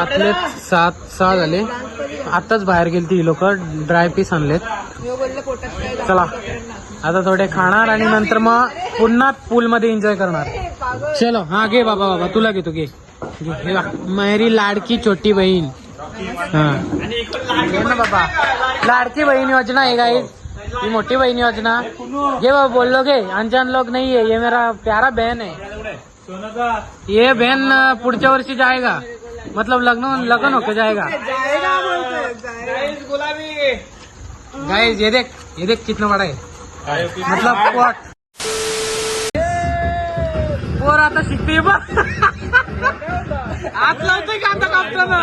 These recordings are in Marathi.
वाचलेत 7-6 झाले. आताच बाहेर गेली ती लोक, ड्राय पीस आणलेत. चला आता थोडे खाणार आणि नंतर मग पुन्हा पूल मध्ये एन्जॉय करणार. चलो हा घे बाबा तुला घेतो घे. मेरी लाडकी छोटी बहीण. हा ना बाबा, लाडकी बहीण योजना आहे गाइस, ये मोटी बहन योजना. ये वो बोल लोगे अनजान लोग नहीं है, ये मेरा प्यारा बहन है. ये बहन पुढच्या वर्षी जाएगा, मतलब लगन होके जाएगा. गाइस ये देख कितना बड़ा है, मतलब पोट. पोर आता शिकते बा. हात लावतोय का आता कापताना.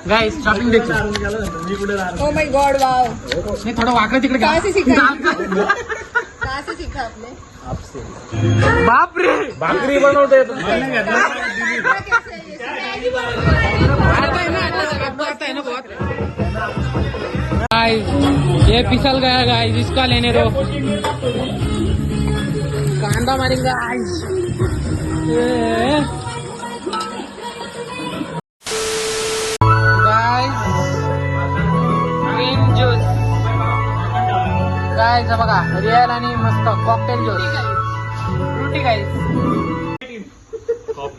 गाइस शॉपिंग देखो. Oh my God wow. नहीं थोड़ा वाकड़े तिकडे कहाँ से सीखा आपने? बाप रे भाकरी बनवते आता है ना बहुत. गाइस ये फिसल गया गाइस, इसका लेने दो. कांदा मारेंगे गाइस. गाइस बघा रिअल आणि मस्त cocktail juice Frooti guys.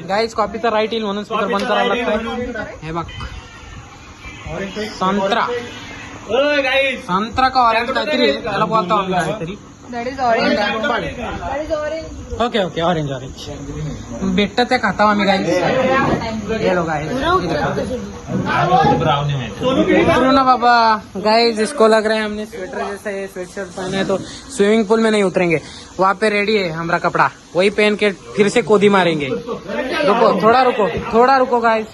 Guys कॉफीचा राईट येईल म्हणून स्पीकर बंद करावा लागतोय. हे बघ संत्रा का ऑरेंज काहीतरी त्याला बोलतो आम्ही काहीतरी. That is orange. Okay orange भेटतं ते खाता आम्ही गाइस. ये लोग गाइस ना बाबा. गाइस इसको लग रहा है हमने स्वेटर जैसा ये स्वेट शर्ट पहने है तो स्विमिंग पूल में नहीं उतरेंगे. वहाँ पे रेडी है हमारा कपड़ा, वही पहन के फिर से कूदी मारेंगे. थोड़ा रुको गाइस.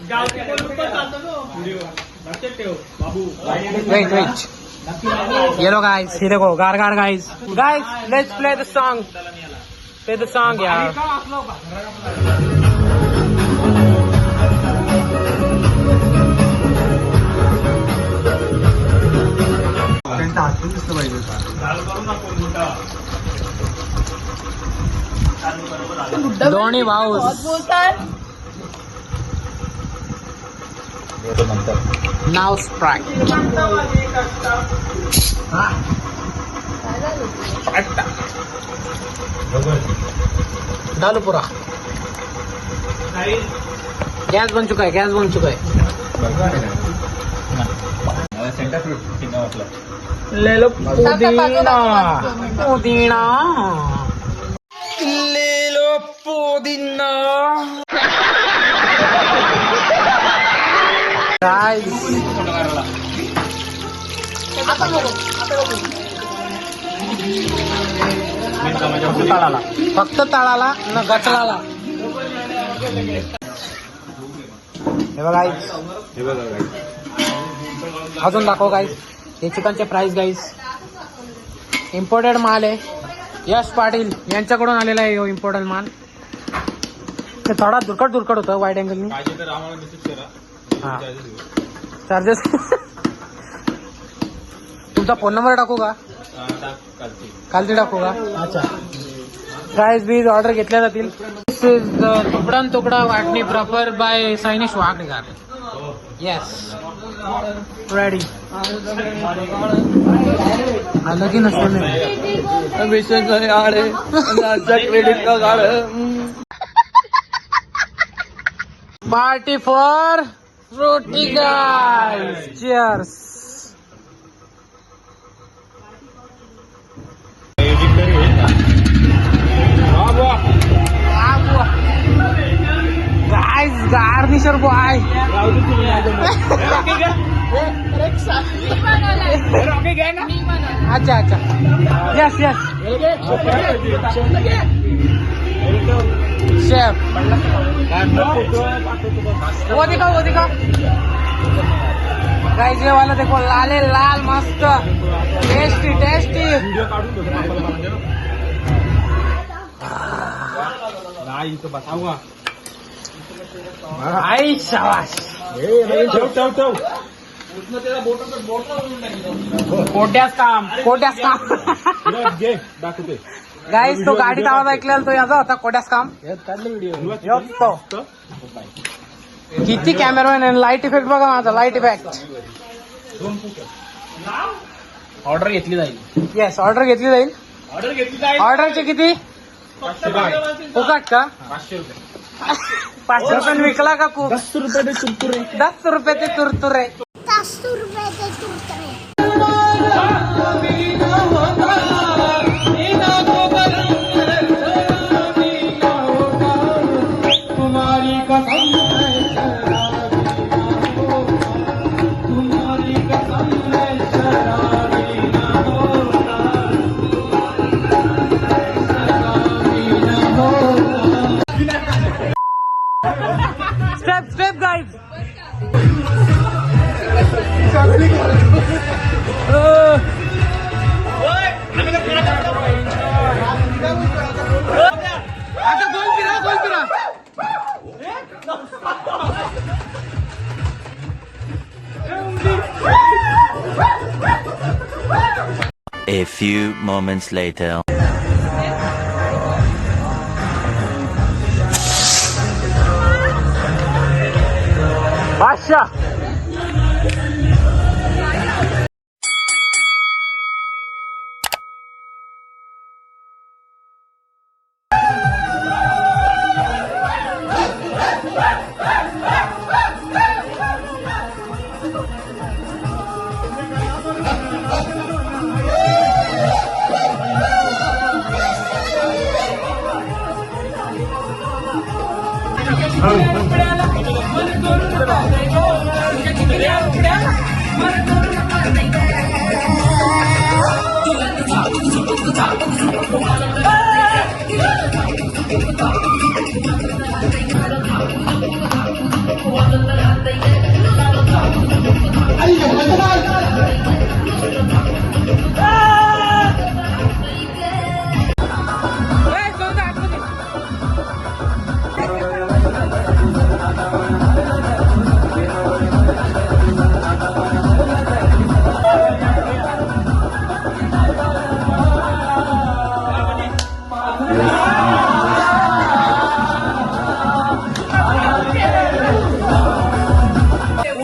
वेट ये लो गाइस, ये देखो गार guys. Let's play the song यार. दोन्ही भाऊ नाव स्प्राईट. डालू पूरा. गैस बन चुका है. सेंटर फ्रूट ले लो पुदीना. ले लो पुदीना. गाइस तळाला, फक्त तळाला न गचलाला. हे बघा गाइस, अजून दाखव गाइस. हे चिकनचे प्राइस गाइस. इम्पोर्टेड माल आहे. यश पाटील यांच्याकडून आलेला आहे इम्पोर्टेड माल. ते थोडा दुर्कट होतं वाईड अँगलनी. हा चार्जेस. तुमचा फोन नंबर टाकू का? कालची टाकू का? अच्छा. प्राइस बीज ऑर्डर घेतल्या जातील. तुकडा वाटणी proper by Sainish Wakdekar. Yes ready. आलं की नसतं credit card. Party for Frooti guys. Cheers. Guys garnisher boy. अच्छा यस शेफ. वो दिखा गाइस ये वाला देखो, लाल मस्त टेस्टी. बताऊंगा. आई शाबाश. कोट्यास काम. दाखवते गाईस तो गाडीत आवाज ऐकलेला तो याचा होता कोड्यास काम योच तो. किती कॅमेरामॅन आहे. लाईट इफेक्ट बघा माझा लाईट इफेक्ट. ऑर्डर घेतली जाईल. येस ऑर्डर घेतली जाईल. ऑर्डरचे किती फुकट का 500 रुपये विकला का खूप 10 रुपये ते कुरकुरे. 10 रुपये ते तुरतुरे. Step guys. आता गोल फिरा. A few moments later. बादशाह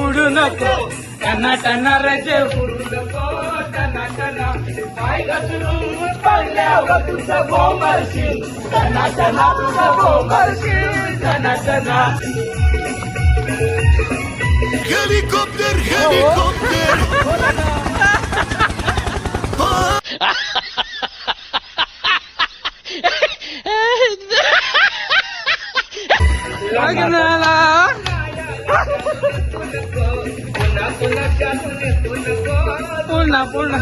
उडू नको टना टना रजे उडू नको टना टना पाय घसरून पडल्यावर तुझं बोंबरशील टना टना तुझं बोंबरशील टना टना. Helicopter, helicopter. पूर्ण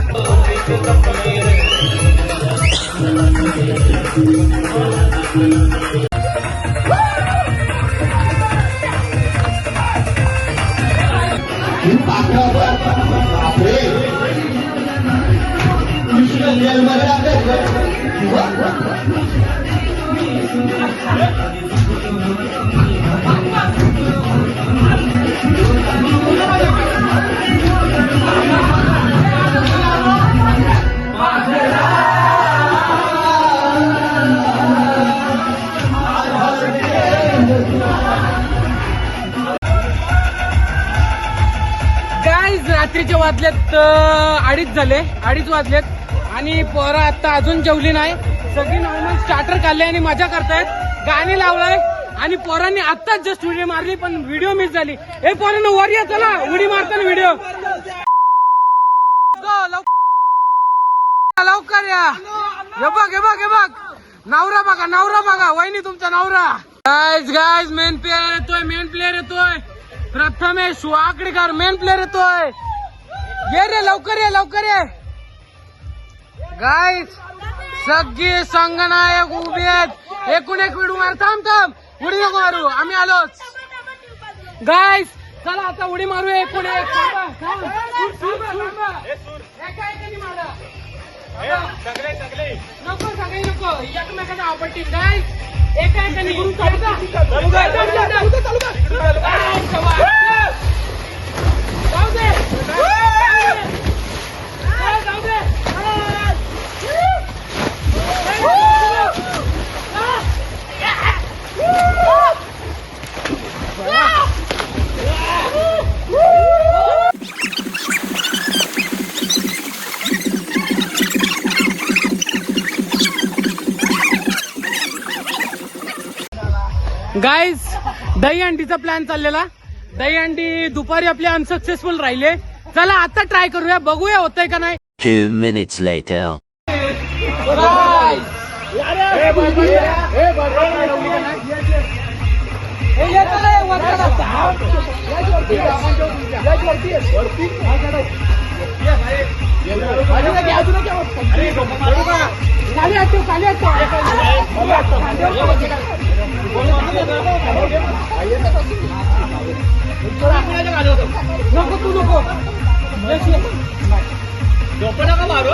रात्रीचे वाजलेत 2:30 वाजलेत आणि पोरं आता अजून जेवली नाही. सगळी नॉर्मल स्टार्टर खाल्ले आणि मजा करतायत. गाणी लावलाय आणि पोरांनी आत्ताच जस्ट उडी मारली पण व्हिडिओ मिस झाली. हे पोरांना वर या चला उडी मारताना व्हिडिओ लवकर या. हे बघ नवरा बघा वहिनी तुमचा नवरा. गाइस मेन प्लेयर येतोय प्रथमेश वाकडीकर मेन प्लेयर येतोय. ये रे लवकर ये गाइस सगळी संगनायक उभी आहेत. एकूण एक उडी मार. थांब उडी नको मारू आम्ही आलोच. गाइस चला आता उडी मारू एकूण एक. नको सगळे नको एकमेकांना आवडतील. गाइस एका एकाने गुरु जाऊ दे गाईज दहीहंडीचा प्लॅन चाललेला. दहीहंडी दुपारी आपले अनसक्सेसफुल राहिले. चला आता ट्राय करूया, बघूया होतंय का नाही. 2 minutes later. नको तू नको नका मारू.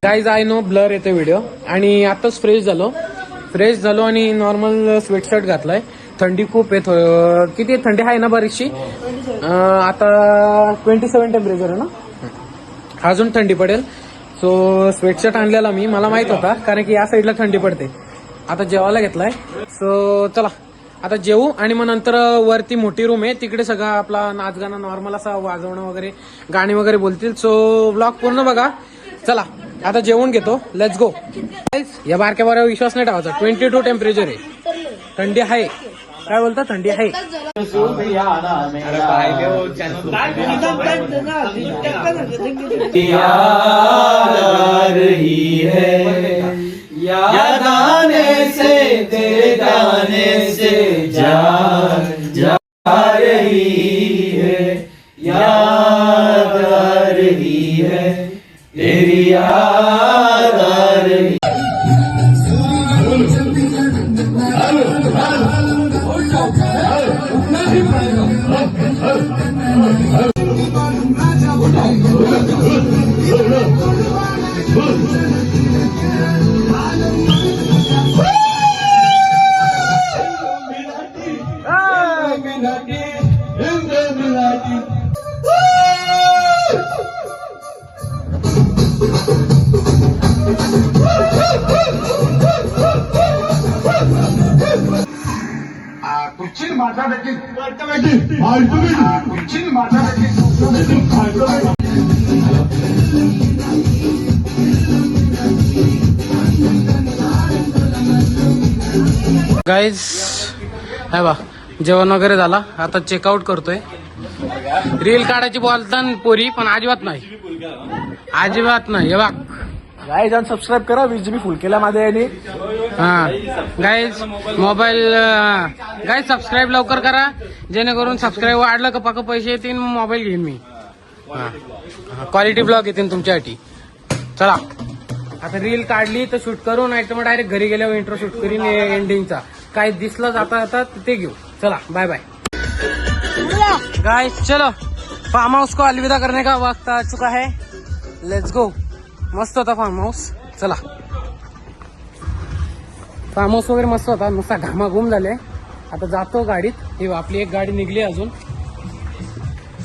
गाईज आय नो ब्लर येते व्हिडिओ. आणि आताच फ्रेश झालो आणि नॉर्मल स्वेटशर्ट घातलाय. थंडी खूप आहे. किती थंडी आहे ना बरीचशी. आता 27 टेम्परेचर आहे ना. अजून थंडी पडेल. सो स्वेटशर्ट आणलेला मला माहित होता कारण की या साईडला थंडी पडते. आता जेवायला घेतलाय. सो चला आता जेवू आणि मग नंतर वरती मोठी रूम आहे तिकडे सगळं आपला नाचगाणं नॉर्मल असा वाजवणं वगैरे गाणी वगैरे बोलतील. सो ब्लॉग पूर्ण बघा. चला आता जेवण घेतो. Let's go. या बारक्या बाऱ्यावर विश्वास नाही ठेवायचा. 22 टेम्परेचर आहे. थंडी आहे. काय बोलता थंडी आहे. याद आने से तेरे गाने से जान जा रही है. याद आ रही है तेरी याद आ रही. गाईज हे बा जेवण वगैरे झाला. आता चेकआउट करतोय. रील काढायची बोलताना पोरी पण अजिबात नाही. हे बा गाईज सबस्क्राईब करा. 20 GB फुल केला माझ्या याने. हा गाईज मोबाईल गाईज सबस्क्राईब लवकर करा जेणेकरून सबस्क्राईब वाढलं का पक्क पैसे येतील. मोबाईल घेईन मी. क्वालिटी ब्लॉग येतील तुमच्यासाठी. चला आता रील काढली तर शूट करू नाही तर मग डायरेक्ट घरी गेल्यावर इंट्रो शूट करीन एंडिंगचा. काय दिसलं जाता ते घेऊ. चला बाय बाय गाइस. चलो फार्म हाउस को अलविदा करने का वक्त आ चुका है. Let's go. मस्त होता फार्म हाऊस. चला फार्म हाऊस वगैरे मस्त होता. नुसता घामाघूम झाले. आता जातो गाडीत. ही आपली एक गाडी निघली अजून.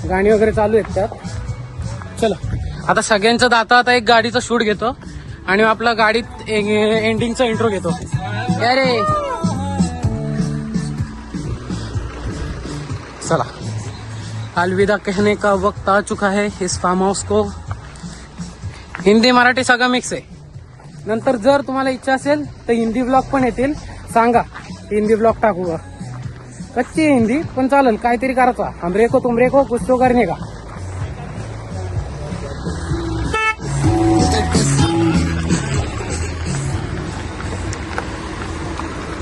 गाणी वगैरे चालू आहेत त्यात. चलो आता सगळ्यांचं जाता आता एक गाडीचं शूट घेतो आणि आपला गाडीत एंडिंगचा इंट्रो घेतो. अरे चला अलविदा कहने का वक्त आ चुका है इस फार्म हाऊस को. हिंदी मराठी सगळं मिक्स आहे. नंतर जर तुम्हाला इच्छा असेल तर हिंदी ब्लॉग पण येतील. सांगा हिंदी ब्लॉग टाकू का. कच्ची हिंदी पण चालेल. काहीतरी करायचा. हमरे को तुमरे को कुछ तो करने का.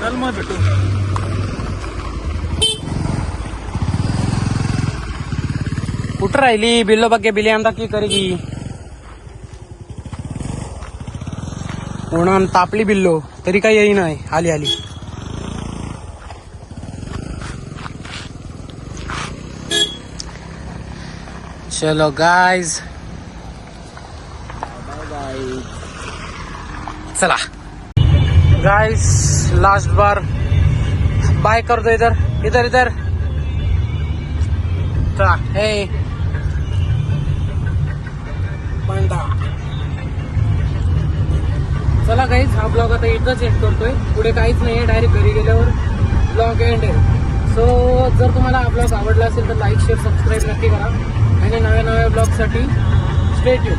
चल मग भेटू. कुठं राहिली बिल्लो बघे बिली आमदा की करेगी. उन्हान तापली बिल्लो तरी काही येई नाही. आली चलो गाइज. चला गाइस लास्ट बार बाय कर दो. इधर चला. हे चला गाईज हा ब्लॉग आता इथंच एंड करतोय. पुढे काहीच नाहीये. डायरेक्ट घरी गेल्यावर ब्लॉग एंड आहे. सो जर तुम्हाला हा ब्लॉग आवडला असेल तर लाईक शेअर सबस्क्राईब नक्की करा आणि नव्या ब्लॉगसाठी स्टे ट्यून.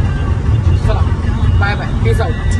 चला बाय बाय. Peace out.